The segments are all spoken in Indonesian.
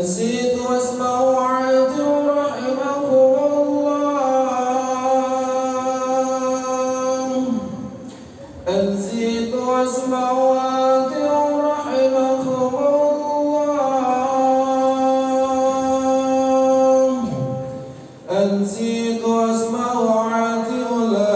أنصتوا واسمعوا وعاتوا رحمكم الله. أنصتوا واسمعوا وعاتوا رحمكم الله. أنصتوا واسمعوا وعاتوا لا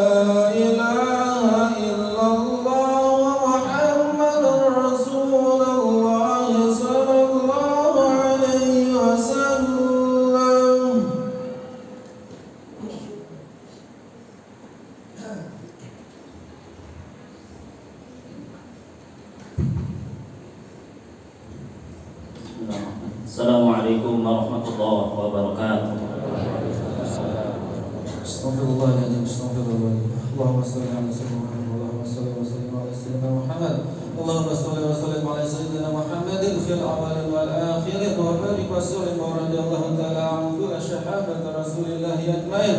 إله إلا الله محمد رسول الله صلى الله عليه وسلم. Assalamualaikum warahmatullahi wabarakatuh. Astaghfirullahaladzim, astaghfirullahaladzim. Allahumma salli ala sayyidina Muhammad. Allahumma salli wa sallim ala sayyidina Muhammad. Allahumma salli wa sallim ala sayyidina Muhammadin fil awalin wal akhirin wa barik wa sallim wa radiyallahu ta'ala an kulli sahabat Rasulillah ajmain.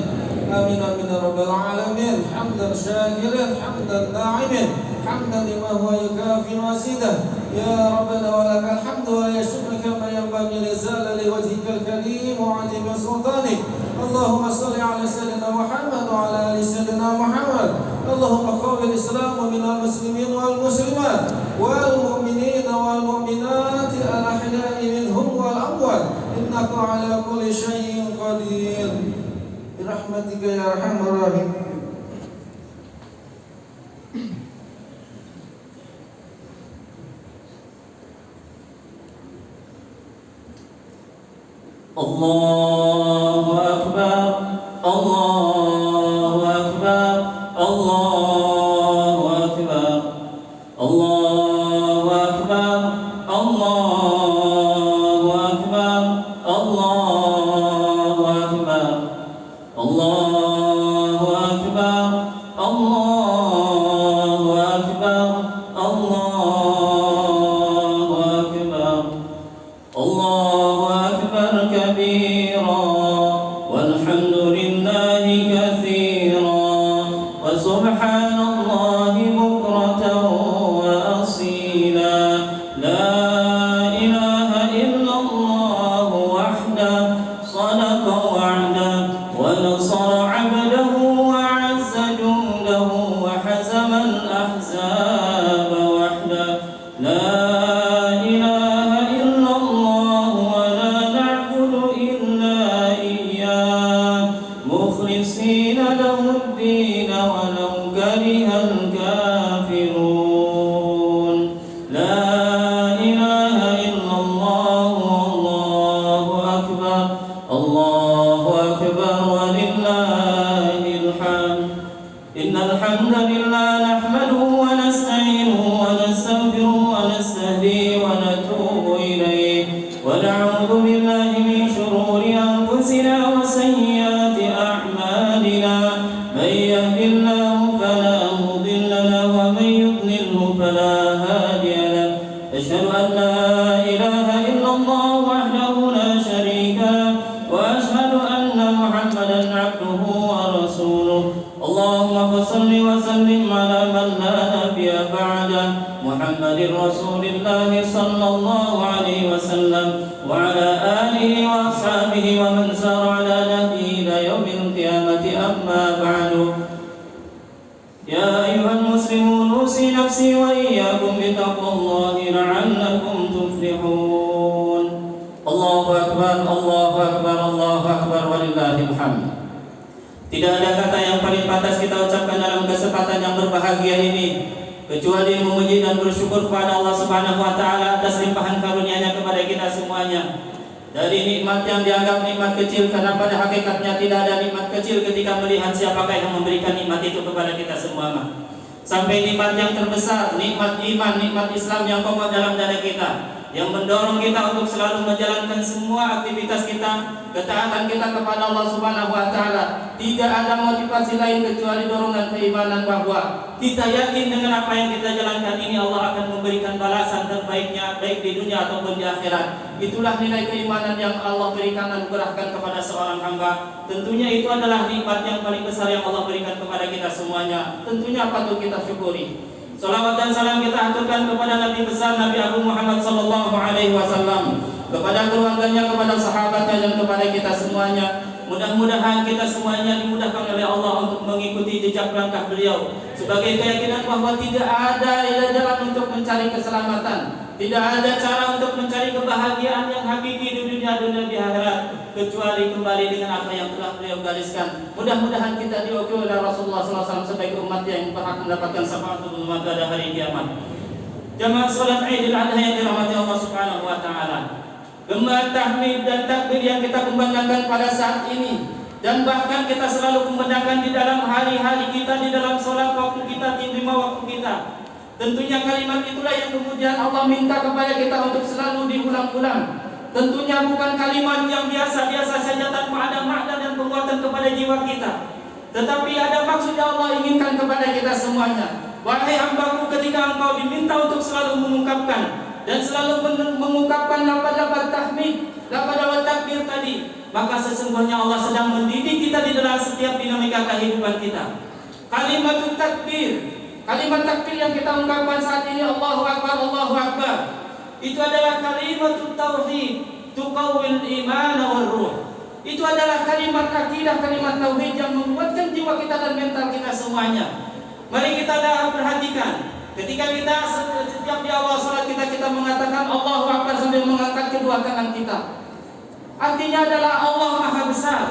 Amin amin ya rabbal alamin. Hamdan syakiran, hamdan na'imin, hamdan lima huwa yukafi wasidah. Ya Rabbana wa lakal hamdu wa ya syukru kama yanbaghi li zalali wajhikal karim wa 'azimi sultanik. Allahumma salli ala sayyidina Muhammad wa ala ali sayyidina Muhammad. Allahumma qawwil Islam minal muslimin wal muslimat wal mu'minin wal mu'minat al ahya'i minhum wal amwat innaka ala kulli syai'in qadir bi rahmatika ya arhamar rahim. Allahu Akbar, Allahu Akbar, Allahu Akbar, Allahu Akbar, Allahu Akbar, Allahu Akbar, Allahu Akbar, Allahu Akbar, Allahu Akbar, Allahu Akbar kabira walhamdulillahi katsira wa subhanallahi bukratan wa asila. La ilaha illallah wahdahu sadaqa wa'dahu wa nasara 'abdahu wa 'azza jundahu wa hazama al-ahzaba wahdahu. La ilaha illallah wa la na'budu illa iyyah mukhlishina lahu ad-din walau karihal kafirun. La ilaha illallah wallahu akbar, Allahu akbar walillahil hamd. Innal hamdalillah nahmaduhu wa nasta'inuhu wa nastaghfiruhu wa nastahdihi wa natubu ilayhi wa na'udzu billahi min shururi anfusina wa sayyiati a'malina. Man yahdihillahu fala mudilla lahu wa man yudlilhu fala hadiya lahu. Ashhadu an la ilaha illallah wahdahu la sharika lahu wa ashhadu anna Muhammadan 'abduhu wa rasuluh. Allahumma salli wa sallim ala man la nabiyya ba'da Muhammadir Rasulillah sallallahu alaihi wasallam wa ala alihi wa ashabihi wa man sara ala nahjihi ila yaumil qiyamati. Amma ba'du. Ya ayyuhal muslimun, usi nafsi wa iyyakum bi taqwallahi la'allakum tuflihun. Allahu akbar, Allahu akbar, Allahu akbar walillahil hamd. Tidak ada kata yang paling pantas kita ucapkan dalam kesempatan yang berbahagia ini kecuali memuji dan bersyukur kepada Allah Subhanahu wa taala atas limpahan karunia-Nya kepada kita semuanya. Dari nikmat yang dianggap nikmat kecil, karena pada hakikatnya tidak ada nikmat kecil ketika melihat siapakah yang memberikan nikmat itu kepada kita semua. Sampai nikmat yang terbesar, nikmat iman, nikmat Islam yang kokoh dalam dada kita, yang mendorong kita untuk selalu menjalankan semua aktivitas kita, ketaatan kita kepada Allah Subhanahu wa taala. Tidak ada motivasi lain kecuali dorongan keimanan bahwa kita yakin dengan apa yang kita jalankan ini Allah akan memberikan balasan terbaiknya baik di dunia ataupun di akhirat. Itulah nilai keimanan yang Allah berikan dan berahkan kepada seorang hamba. Tentunya itu adalah nikmat yang paling besar yang Allah berikan kepada kita semuanya. Tentunya patut kita syukuri. Salawat dan salam kita aturkan kepada Nabi besar Nabi Agung Muhammad sallallahu alaihi wasallam, kepada keluarganya, kepada sahabatnya, dan kepada kita semuanya. Mudah-mudahan kita semuanya dimudahkan oleh Allah untuk mengikuti jejak langkah beliau, sebagai keyakinan bahwa tidak ada jalan untuk mencari keselamatan, tidak ada cara untuk mencari kebahagiaan yang hakiki di dunia dan di akhirat, kecuali kembali dengan apa yang telah beliau gariskan. Mudah-mudahan kita diwakili oleh Rasulullah SAW sebagai umat yang berhak mendapatkan syafaatul umat pada hari kiamat. Jamaah salat Idul Adha yang dirahmati Allah Subhanahu wa taala. Gema tahmid dan takbir yang kita kumandangkan pada saat ini, dan bahkan kita selalu kumandangkan di dalam hari-hari kita, di dalam sholat waktu kita, di lima waktu kita. Tentunya kalimat itulah yang kemudian Allah minta kepada kita untuk selalu diulang-ulang. Tentunya bukan kalimat yang biasa-biasa saja tanpa ada makna dan penguatan kepada jiwa kita, tetapi ada maksud yang Allah inginkan kepada kita semuanya. Wahai hambaku, ketika engkau diminta untuk selalu mengungkapkan dan selalu mengungkapkan lafaz-lafaz tahmid, lafaz-lafaz takbir tadi, maka sesungguhnya Allah sedang mendidik kita di dalam setiap dinamika kehidupan kita. Kalimat takbir yang kita ungkapkan saat ini, Allahu Akbar, Allahu Akbar, itu adalah kalimat tauhid, tuqawwil iman wal ruh. Itu adalah kalimat akidah, kalimat tauhid yang menguatkan jiwa kita dan mental kita semuanya. Mari kita perhatikan, ketika kita setiap di awal salat kita mengatakan Allahu Akbar sambil mengangkat kedua tangan kita. Artinya adalah Allah Maha Besar.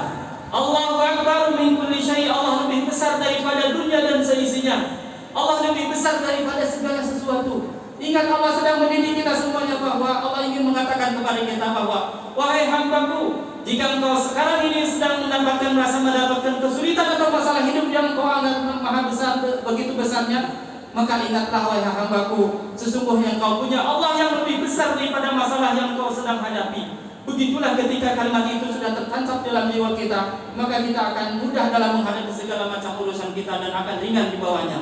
Allahu Akbar min kulli syai', Allah lebih besar daripada dunia dan seisinya. Allah lebih besar daripada segala sesuatu. Ingat, Allah sedang mendidik kita semuanya bahwa Allah ingin mengatakan kepada kita bahwa wahai hambaku, jika engkau sekarang ini sedang merasa mendapatkan kesulitan atau masalah hidup yang engkau anggap maha besar, begitu besarnya, maka ingatlah wahai hambaku, sesungguhnya engkau punya Allah yang lebih besar daripada masalah yang engkau sedang hadapi. Begitulah ketika kalimat itu sudah tertancap dalam jiwa kita, maka kita akan mudah dalam menghadapi segala macam urusan kita dan akan ringan di bawahnya.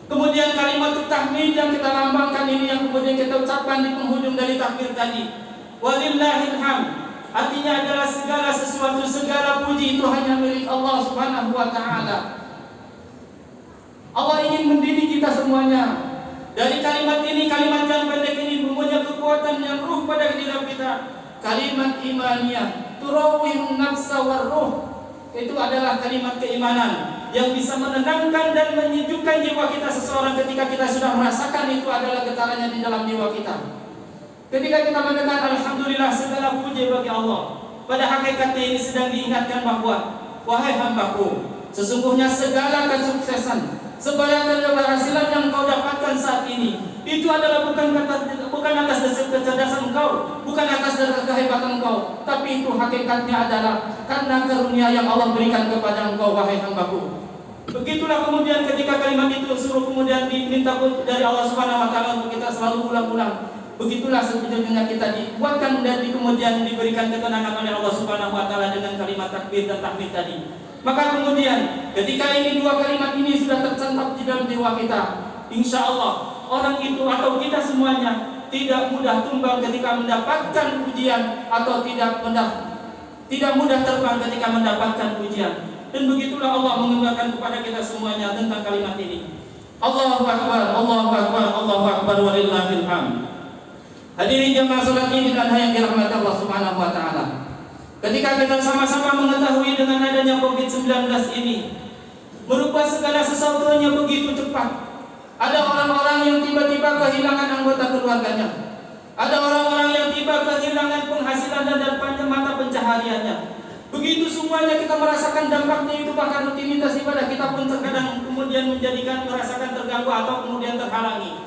Kemudian kalimat tahmid yang kita lambangkan ini, yang kemudian kita ucapkan di penghujung dari takbir tadi, walillahil hamd, artinya adalah segala sesuatu, segala puji itu hanya milik Allah Subhanahu wa taala. Allah ingin mendidik kita semuanya. Dari kalimat ini, kalimat yang pendek ini mempunyai kekuatan yang ruh pada dalam kita. Kalimat imaniyah, turawwihun nafsa war ruh, itu adalah kalimat keimanan yang bisa menenangkan dan menyejukkan jiwa kita seseorang ketika kita sudah merasakan itu adalah getarannya di dalam jiwa kita. Ketika kita mendengar alhamdulillah, segala puji bagi Allah, pada hakikatnya ini sedang diingatkan bahwa wahai hambaku, sesungguhnya segala kesuksesan, segala keberhasilan yang kau dapatkan saat ini, itu adalah bukan atas dasar kecerdasan engkau, bukan atas dasar kehebatan engkau, tapi itu hakikatnya adalah karena karunia yang Allah berikan kepada engkau, wahai hambaku. Begitulah kemudian ketika kalimat itu suruh kemudian diminta dari Allah Subhanahu wa taala untuk kita selalu ulang-ulang. Begitulah sebetulnya kita dibuatkan dan kemudian diberikan ketenangan oleh Allah Subhanahu wa taala dengan kalimat takbir dan tahmid tadi. Maka kemudian ketika ini dua kalimat ini sudah tercantap di dalam jiwa kita, insya Allah orang itu atau kita semuanya tidak mudah tumbang ketika mendapatkan ujian, atau tidak mudah terbang ketika mendapatkan ujian. Dan begitulah Allah menggunakan kepada kita semuanya tentang kalimat ini. Allahu Akbar, Allahu Akbar, Allahu Akbar, walillahil hamd. Hadirin jamaah salat Idul Adha yang dirahmati Allah Subhanahu wa taala. Ketika kita sama-sama mengetahui dengan adanya COVID-19 ini merubah segala sesuatunya begitu cepat. Ada orang-orang yang tiba-tiba kehilangan anggota keluarganya. Ada orang-orang yang tiba kehilangan penghasilan dan mata pencahariannya. Begitu semuanya kita merasakan dampaknya itu, bahkan rutinitas ibadah kita pun terkadang kemudian merasakan terganggu atau kemudian terhalangi.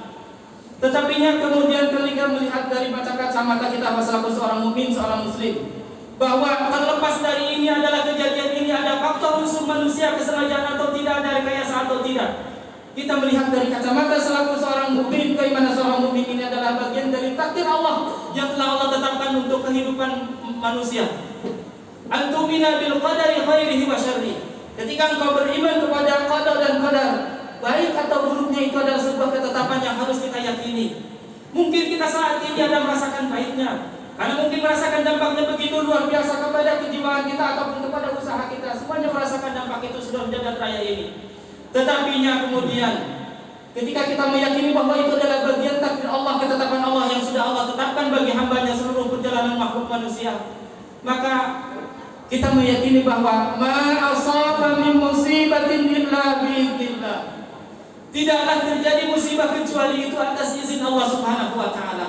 Tetapinya kemudian ketika melihat dari kacamata kita selaku seorang mukmin, seorang muslim, bahwa terlepas dari ini adalah kejadian ini ada faktor unsur manusia, kesengajaan atau tidak, ada rekayasa atau tidak. Kita melihat dari kacamata selaku seorang mukmin, bagaimana seorang mukmin ini adalah bagian dari takdir Allah yang telah Allah tetapkan untuk kehidupan manusia. Antumina bil qadari khairihi wa syarri. Ketika engkau beriman kepada qada dan qadar, baik atau buruknya, itu adalah sebuah ketetapan yang harus kita yakini. Mungkin kita saat ini ada merasakan baiknya, karena mungkin merasakan dampaknya begitu luar biasa kepada kejiwaan kita ataupun kepada usaha kita. Semuanya merasakan dampak itu sudah menjaga raya ini. Tetapinya kemudian ketika kita meyakini bahwa itu adalah bagian takdir Allah, ketetapan Allah yang sudah Allah tetapkan bagi hambanya seluruh perjalanan perjalanan makhluk manusia. Maka kita meyakini bahwa ma asaba min musibatin illa biidznillah. Tidaklah terjadi musibah kecuali itu atas izin Allah Subhanahu wa taala.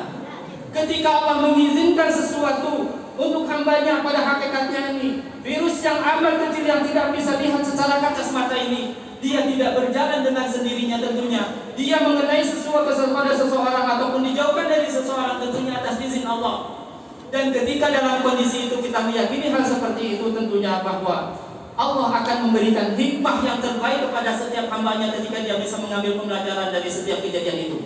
Ketika Allah mengizinkan sesuatu untuk hambanya, pada hakikatnya ini virus yang amat kecil yang tidak bisa lihat secara kasat mata ini, dia tidak berjalan dengan sendirinya tentunya. Dia mengenai sesuatu pada seseorang ataupun dijauhkan dari seseorang tentunya atas izin Allah. Dan ketika dalam kondisi itu kita meyakini hal seperti itu, tentunya bahwa Allah akan memberikan hikmah yang terbaik kepada setiap hambanya ketika dia bisa mengambil pembelajaran dari setiap kejadian itu.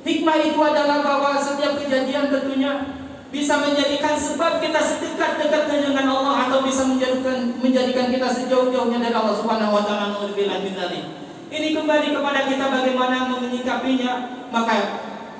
Hikmah itu adalah bahwa setiap kejadian tentunya bisa menjadikan sebab kita sedekat-dekatnya dengan Allah, atau bisa menjadikan kita sejauh-jauhnya dari Allah Subhanahu wa taala. Ini kembali kepada kita bagaimana menyikapinya. Maka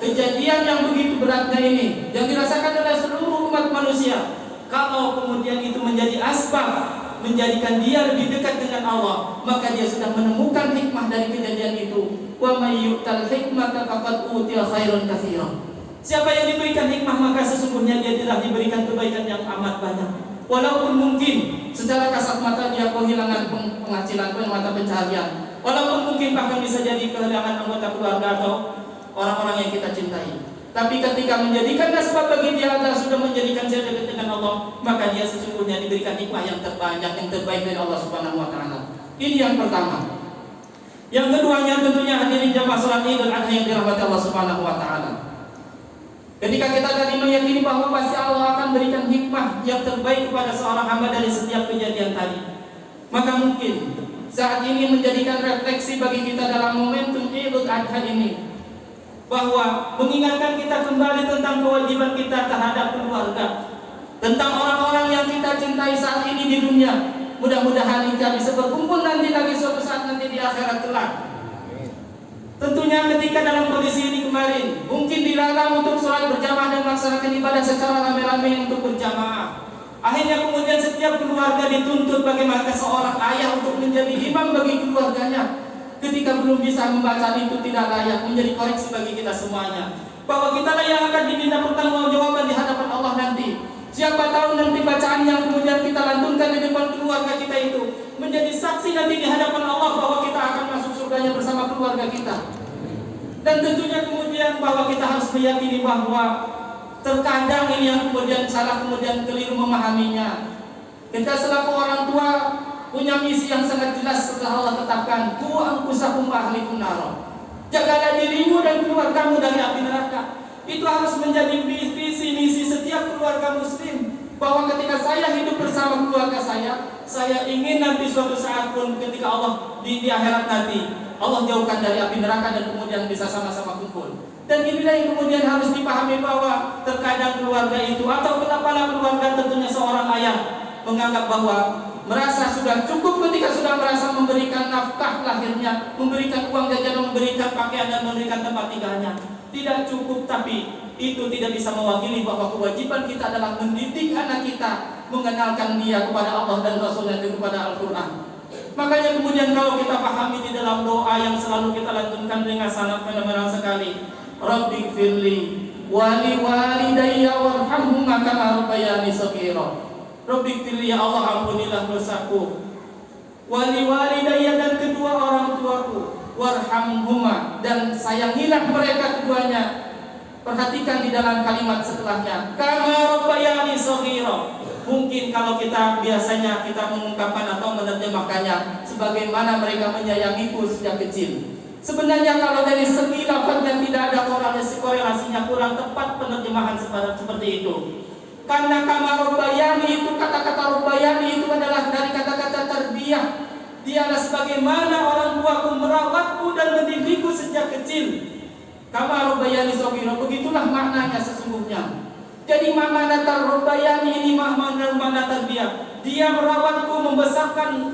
kejadian yang begitu beratnya ini yang dirasakan oleh seluruh umat manusia, kalau kemudian itu menjadi asbab menjadikan dia lebih dekat dengan Allah, maka dia sudah menemukan hikmah dari kejadian itu. Wa may yu'tal hikmata faqad utiya khairan katsiran. Siapa yang diberikan hikmah, maka sesungguhnya dia telah diberikan kebaikan yang amat banyak. Walaupun mungkin secara kasat mata dia kehilangan penghasilan, mata pencaharian, walaupun mungkin bahkan bisa jadi kehilangan anggota keluarga atau orang-orang yang kita cintai. Tapi ketika menjadikan asbab bagi dia adalah sudah menjadikan dia dekat dengan Allah, maka dia sesungguhnya diberikan hikmah yang terbanyak, yang terbaik dari Allah Subhanahu wa taala. Ini yang pertama. Yang keduanya tentunya hadirin jamaah salat Idul Adha yang dirahmati Allah Subhanahu wa taala. Ketika kita tadi meyakini bahwa pasti Allah akan berikan hikmah yang terbaik kepada seorang hamba dari setiap kejadian tadi, maka mungkin saat ini menjadikan refleksi bagi kita dalam momentum Idul Adha ini, bahwa mengingatkan kita kembali tentang kewajiban kita terhadap keluarga, tentang orang-orang yang kita cintai saat ini di dunia. Mudah-mudahan kita bisa berkumpul nanti lagi suatu saat nanti di akhirat kelak. Tentunya ketika dalam kondisi ini kemarin mungkin dilarang untuk sholat berjamaah dan melaksanakan ibadah secara rame-rame untuk berjamaah. Akhirnya kemudian setiap keluarga dituntut bagaimana seorang ayah untuk menjadi imam bagi keluarganya. Ketika belum bisa membaca itu tidak layak, menjadi koreksi bagi kita semuanya, bahwa kita lah yang akan diminta pertanggungjawaban di hadapan Allah nanti. Siapa tahu nanti bacaan yang kemudian kita lantunkan di depan keluarga kita itu menjadi saksi nanti di hadapan Allah bahwa kita akan masuk surganya bersama keluarga kita. Dan tentunya kemudian bahwa kita harus meyakini bahwa terkadang ini yang kemudian salah, kemudian keliru memahaminya. Kita selaku orang tua punya misi yang sangat jelas setelah Allah tetapkan, ku anfusakum wa ahlikum nar. Jagalah dirimu dan keluargamu dari api neraka. Itu harus menjadi visi misi setiap keluarga muslim, bahwa ketika saya hidup bersama keluarga saya ingin nanti suatu saat pun ketika Allah di akhirat nanti Allah jauhkan dari api neraka dan kemudian bisa sama-sama kumpul. Dan inilah yang kemudian harus dipahami, bahwa terkadang keluarga itu atau kepala keluarga, tentunya seorang ayah, menganggap bahwa merasa sudah cukup ketika sudah merasa memberikan nafkah lahirnya, memberikan uang jajan, memberikan pakaian, dan memberikan tempat tinggalnya. Tidak cukup, tapi itu tidak bisa mewakili bahwa kewajiban kita adalah mendidik anak kita, mengenalkan dia kepada Allah dan Rasulnya, dan kepada Al-Quran. Makanya kemudian kalau kita pahami di dalam doa yang selalu kita lantunkan dengan sangat fenomenal sekali, Rabbighfirli wa li walidayya warhamhuma kama rabbayani shaghira. Rabbighfirli, ya Allah ampunilah dosaku, wa li walidayya, dan kedua orang tuaku, warhamhuma, dan sayangilah mereka keduanya. Perhatikan di dalam kalimat setelahnya, kama rabbayani shaghira. Mungkin kalau kita biasanya kita mengungkapkan atau menerjemahkannya sebagaimana mereka menyayangiku sejak kecil. Sebenarnya kalau dari segi lafaznya tidak ada korelasinya, kurang tepat penerjemahan seperti itu. Karena kama rabbayani itu, kata-kata rabbayani itu adalah dari kata-kata tarbiyah. Dialah sebagaimana orang tuaku merawatku dan mendidikku sejak kecil. Kama rabbayani shaghira, begitulah maknanya sesungguhnya. Jadi makna rabbayani ini makna tarbiyah. Dia merawatku, membesarkan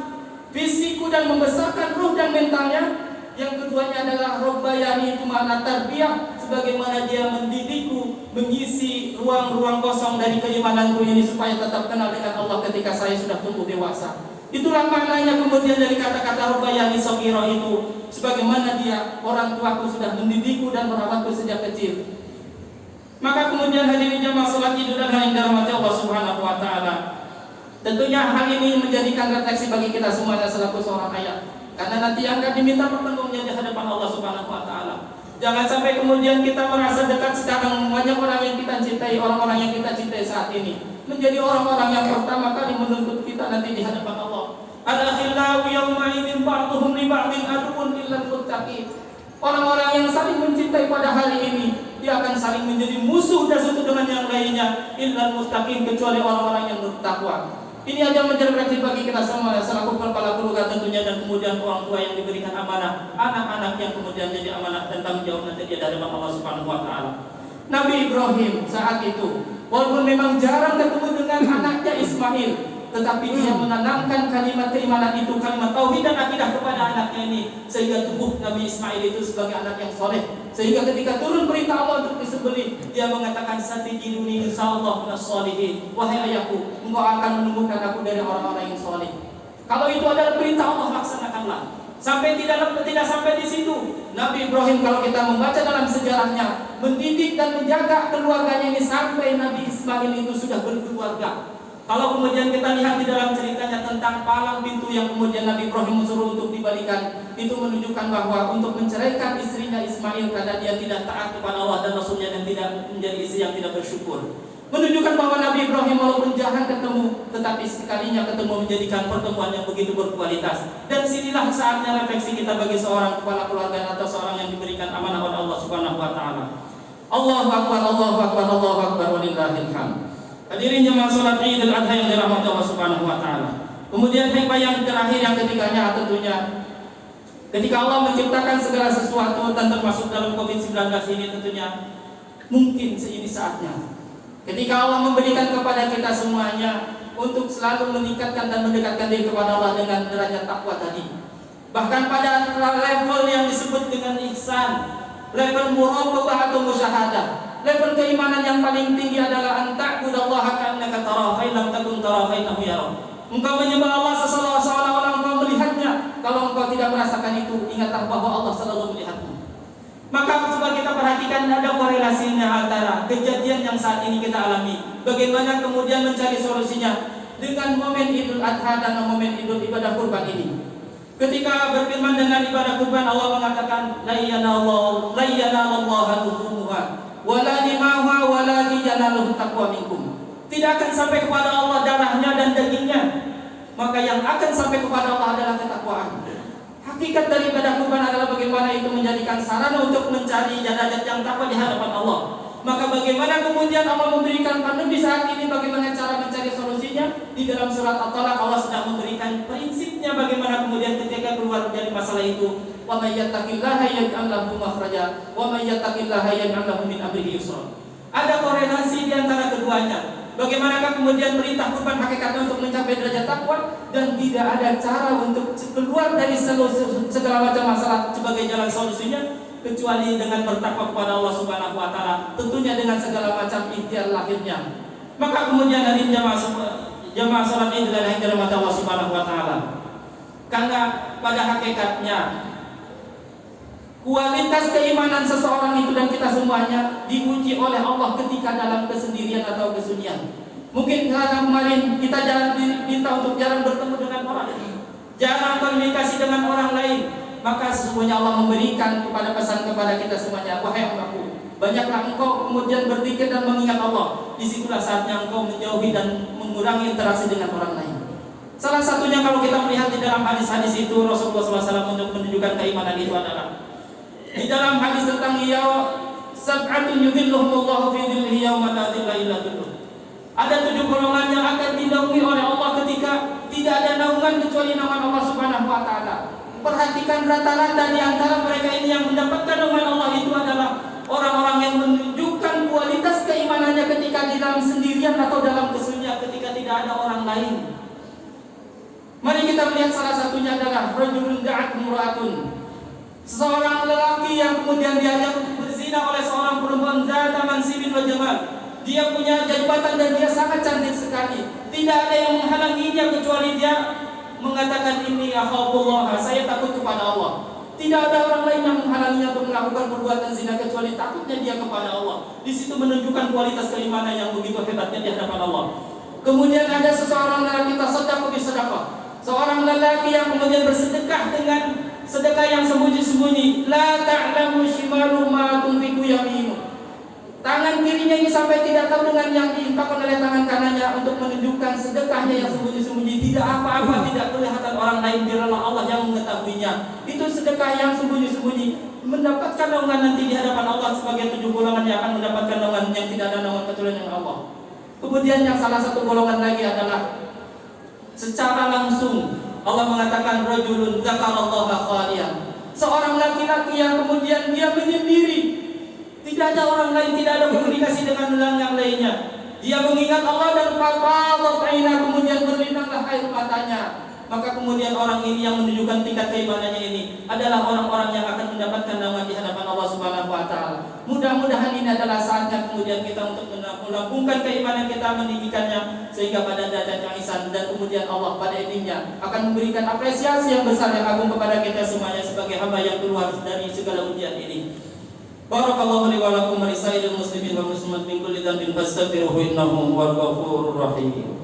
fisikku dan membesarkan ruh dan mentalnya. Yang keduanya adalah rabbayani, itu makna tarbiyah, sebagaimana dia mendidikku, mengisi ruang-ruang kosong dari keimananku ini supaya tetap kenal dengan Allah ketika saya sudah tumbuh dewasa. Itulah maknanya kemudian dari kata-kata rabbayani shaghira itu, sebagaimana dia orang tuaku sudah mendidikku dan merawatku sejak kecil. Maka kemudian hadirin jamaah salat Idul Adha yang dirahmati Allah Subhanahu wa taala. Tentunya hal ini menjadikan refleksi bagi kita semuanya selaku seorang ayah. Karena nanti akan diminta pertanggungan di hadapan Allah Subhanahu wa taala. Jangan sampai kemudian kita merasa dekat sekarang, banyak orang yang kita cintai, orang-orang yang kita cintai saat ini menjadi orang-orang yang pertama kali menuntut kita nanti di hadapan Allah. Al-akhillau yawma idzin ba'dhum li ba'din aduwwun illal muttaqin. Orang-orang yang saling mencintai pada hari ini, dia akan saling menjadi musuh dan satu dengan yang lainnya, illal muttaqin, kecuali orang-orang yang bertakwa. Ini aja menjadi refleksi bagi kita semua selaku kepala keluarga tentunya, dan kemudian orang tua yang diberikan amanah, anak-anak yang kemudian jadi amanah dan tanggung jawab nanti dia dari Allah Subhanahu wa taala. Nabi Ibrahim saat itu walaupun memang jarang ketemu dengan anaknya Ismail, tetapi dia menanamkan kalimat keimanan itu, kalimat tauhid dan akidah kepada anaknya ini, sehingga tubuh Nabi Ismail itu sebagai anak yang soleh. Sehingga ketika turun perintah Allah untuk disembelih, dia mengatakan satajiduni insyaallah minas sholihin. Wahai ayahku, engkau akan menemukan aku dari orang-orang yang soleh. Kalau itu adalah perintah Allah, laksanakanlah. Sampai tidak sampai di situ, Nabi Ibrahim kalau kita membaca dalam sejarahnya, mendidik dan menjaga keluarganya ini sampai Nabi Ismail itu sudah berkeluarga. Kalau kemudian kita lihat di dalam ceritanya tentang palang pintu yang kemudian Nabi Ibrahim suruh untuk dibalikan, itu menunjukkan bahwa untuk menceraikan istrinya Ismail karena dia tidak taat kepada Allah dan Rasulnya dan tidak menjadi istri yang tidak bersyukur. Menunjukkan bahwa Nabi Ibrahim walaupun jarang ketemu, tetapi sekalinya ketemu menjadikan pertemuan yang begitu berkualitas. Dan sinilah saatnya refleksi kita bagi seorang kepala keluarga atau seorang yang diberikan amanah oleh Allah Subhanahu wa taala. Allahu akbar, Allahu akbar, Allahu akbar, walillahil hamd. Hadirin jemaah salat Idul Adha yang dirahmati Allah Subhanahu wa taala. Kemudian hikmah yang terakhir yang ketiganya tentunya ketika Allah menciptakan segala sesuatu dan termasuk dalam Covid-19 ini, tentunya mungkin ini saatnya ketika Allah memberikan kepada kita semuanya untuk selalu meningkatkan dan mendekatkan diri kepada Allah dengan derajat takwa tadi. Bahkan pada level yang disebut dengan ihsan, level muraqabah atau musyahadah, level keimanan yang paling tinggi adalah anta'budallaha ka'annaka tarahu fa in lam takun tarahu fa innahu yarak. Engkau menyembah Allah seolah-olah engkau melihatnya. Kalau engkau tidak merasakan itu, ingatlah bahwa Allah selalu melihatmu. Maka coba kita perhatikan ada korelasinya antara kejadian yang saat ini kita alami, bagaimana kemudian mencari solusinya dengan momen Idul Adha dan momen Idul ibadah kurban ini. Ketika berfirman dengan ibadah kurban, Allah mengatakan la yanallahu luhumuha wala dima'uha walakin yanaluhu taqwa minkum. Tidak akan sampai kepada Allah darahnya dan dagingnya, maka yang akan sampai kepada Allah adalah ketakwaan. Hakikat dari ibadah kurban adalah bagaimana itu menjadikan sarana untuk mencari derajat yang takwa di hadapan Allah. Maka bagaimana kemudian Allah memberikan pandemi saat ini, bagaimana cara mencari solusinya? Di dalam surat At-Talaq Allah sedang memberikan prinsipnya bagaimana kemudian ketika keluar dari masalah itu, wa may yattaqillaha yaj'al lahu makhraja wa may yattaqillaha yaj'al lahu min amrihi yusra. Ada korelasi di antara keduanya. Bagaimanakah kemudian perintah kurban hakikatnya untuk mencapai derajat takwa, dan tidak ada cara untuk keluar dari segala macam masalah sebagai jalan solusinya kecuali dengan bertakwa kepada Allah Subhanahu wa taala, tentunya dengan segala macam ikhtiar lahirnya. Maka kemudian hari jamaah salat Idul Adha yang dirahmati Allah Subhanahu wa taala, karena pada hakikatnya kualitas keimanan seseorang itu dan kita semuanya diuji oleh Allah ketika dalam kesendirian atau kesunyian. Mungkin karena kemarin kita jarang diminta untuk jarang bertemu dengan orang, jarang komunikasi dengan orang lain, maka sesungguhnya Allah memberikan kepada pesan kepada kita semuanya, wahai hambaku, banyaklah engkau kemudian berzikir dan mengingat Allah. Disitulah saatnya engkau menjauhi dan mengurangi interaksi dengan orang lain. Salah satunya kalau kita melihat di dalam hadis-hadis itu, Rasulullah SAW untuk menunjukkan keimanan itu adalah di dalam hadis tentang sab'atun yudhilluhumullahu fi dhillihi yawma la dhilla illa dhilluh. Ada 7 golongan yang akan dinaungi oleh Allah ketika tidak ada naungan kecuali naungan Allah Subhanahu wa taala. Perhatikan rata-rata di antara mereka ini yang mendapatkan naungan Allah itu adalah orang-orang yang menunjukkan kualitas keimanannya ketika di dalam sendirian atau dalam kesunyian, ketika tidak ada orang lain. Mari kita melihat salah satunya adalah rajulun da'at imra'atun. Seorang lelaki yang kemudian diajak berzina oleh seorang perempuan zata mansibin wa jamal. Dia punya jabatan dan dia sangat cantik sekali. Tidak ada yang menghalanginya kecuali dia mengatakan ini akhafullah, saya takut kepada Allah. Tidak ada orang lain yang menghalanginya untuk melakukan perbuatan zina kecuali takutnya dia kepada Allah. Di situ menunjukkan kualitas keimanan yang begitu hebatnya di hadapan Allah. Kemudian ada seseorang lelaki tasaddaq bi sadaqah. Seorang lelaki yang kemudian bersedekah dengan sedekah yang sembunyi-sembunyi. La ta'lamu shimalu ma tunfiqu yaminu. Tangan kirinya ini sampai tidak tahu dengan yang diinfakkan oleh tangan kanannya untuk menunjukkan sedekahnya yang sembunyi-sembunyi. Tidak apa-apa, tidak kelihatan orang lain, biarlah Allah yang mengetahuinya. Itu sedekah yang sembunyi-sembunyi. Mendapatkan naungan nanti di hadapan Allah sebagai 7 golongan yang akan mendapatkan naungan yang tidak ada naungan kecuali dengan Allah. Kemudian yang salah satu golongan lagi adalah secara langsung Allah mengatakan rajulun dzakarallaha khalian. Seorang laki-laki yang kemudian dia menyendiri. Tidak ada orang lain, tidak ada komunikasi dengan yang lainnya. Dia mengingat Allah dan fafadat aina, kemudian berlinanglah air matanya. Maka kemudian orang ini yang menunjukkan tingkat keimanannya ini adalah orang-orang yang akan mendapatkan naungan di hadapan Allah Subhanahu wa taala. Mudah-mudahan ini adalah saatnya kemudian kita untuk melambungkan keimanan kita, meninggikannya sehingga pada derajat yang ihsan, dan kemudian Allah pada endingnya akan memberikan apresiasi yang besar yang agung kepada kita semuanya sebagai hamba yang keluar dari segala ujian ini. Barakallahu li wa lakum wa lisairil muslimin wal muslimat min kulli dhanbin fastaghfiruhu innahu huwal ghafurur rahim.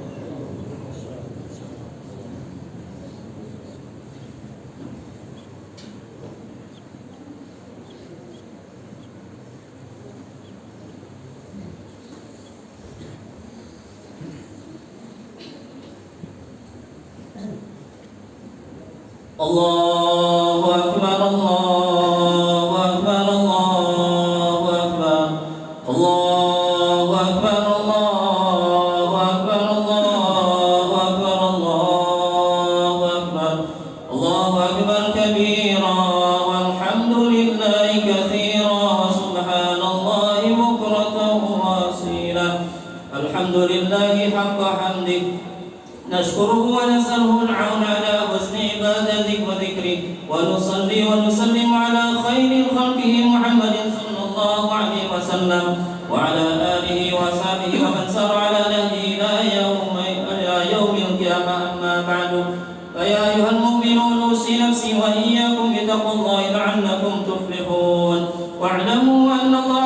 Allahu akbar, Allahu akbar, Allahu akbar, Allahu akbar, Allahu akbar, Allahu akbar, Allahu akbar, Allahu akbar kabira walhamdulillahi katsira subhanallahi bukratan wa asila. Alhamdulillahi haqqa hamdihi نشكره ونسأله العون على حسن عبادتك وذكرك ونصلي ونسلم على خير خلقه محمد صلى الله عليه وسلم وعلى آله وصحبه ومن سار على نهجه إلى يوم القيامة. أما بعد فيا أيها المؤمنون أوصي نفسي وإياكم بتقوى الله لعلكم تفلحون. واعلموا أن الله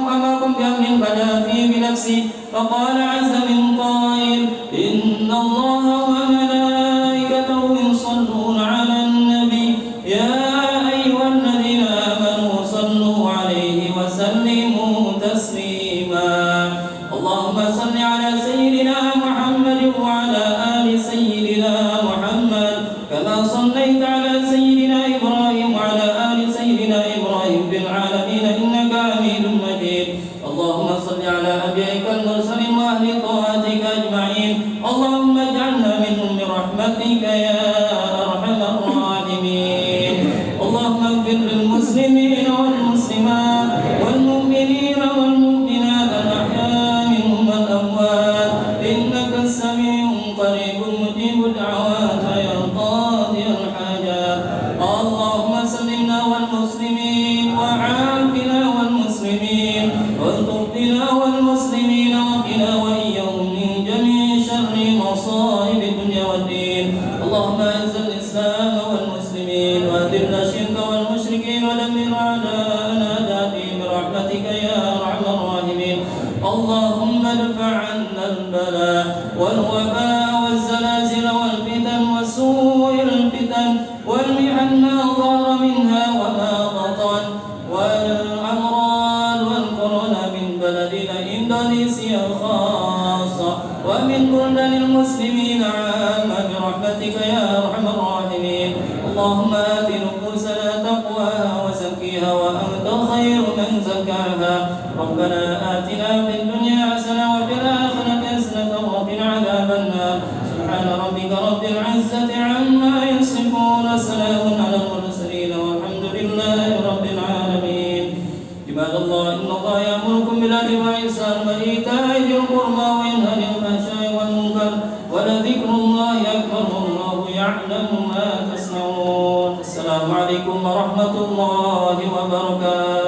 أمركم بأمر بدأ فيه بنفسه فقال عز من قائل إن الله وملائكته يصلون على النبي يا أيها الذين آمنوا صلوا عليه وسلموا تسليما. اللهم صل على سيدنا محمد وعلى آل سيدنا محمد كما صليت على سيدنا إبراهيم وعلى آل سيدنا إبراهيم في العالمين إنك حميد مجيد. اللهم صل على أنبيائك المرسلين وأهل طاعتك أجمعين. اللهم اجعلنا منهم برحمتك يا أرحم الراحمين. اللهم اغفر للمسلمين والمسلمات والمؤمنين والمؤمنات الأحياء منهم والأموات إنك السميع قريب مجيب الدعوات يا قاضي الحاجات. اللهم سلمنا والمسلمين وعافنا والمسلمين والطف بنا والمسلمين وقنا وإياهم من جميع شر مصائب الدنيا والدين. اللهم أعز الإسلام والمسلمين وأذل الشرك والمشركين ودمر أعداءنا أعداء برحمتك يا أرحم الراحمين. اللهم ادفع عنا البلاء والوباء والزلازل والفتن وسوء الفتن والمحن ما ظهر منها وما بطن والأمراض والكورونا من بلدنا إندونيسيا خاصة ومن بلدان المسلمين عامة برحمتك يا أرحم الراحمين. اللهم آت نفوسنا تقواها وزكيها وأنت خير من زكاها. ربنا آتنا في الدنيا حسنة وفي الآخرة حسنة وقنا عذاب النار. سبحان ربك رب العزة عما يصفون وسلام على المرسلين والحمد لله رب العالمين. عباد الله إن الله يأمركم بالعدل والإحسان وإيتاء ذي القربى وينهى عن الفحشاء والمنكر ولذكر الله أكبر والله يعلم ما تصنعون. السلام عليكم ورحمة الله وبركاته.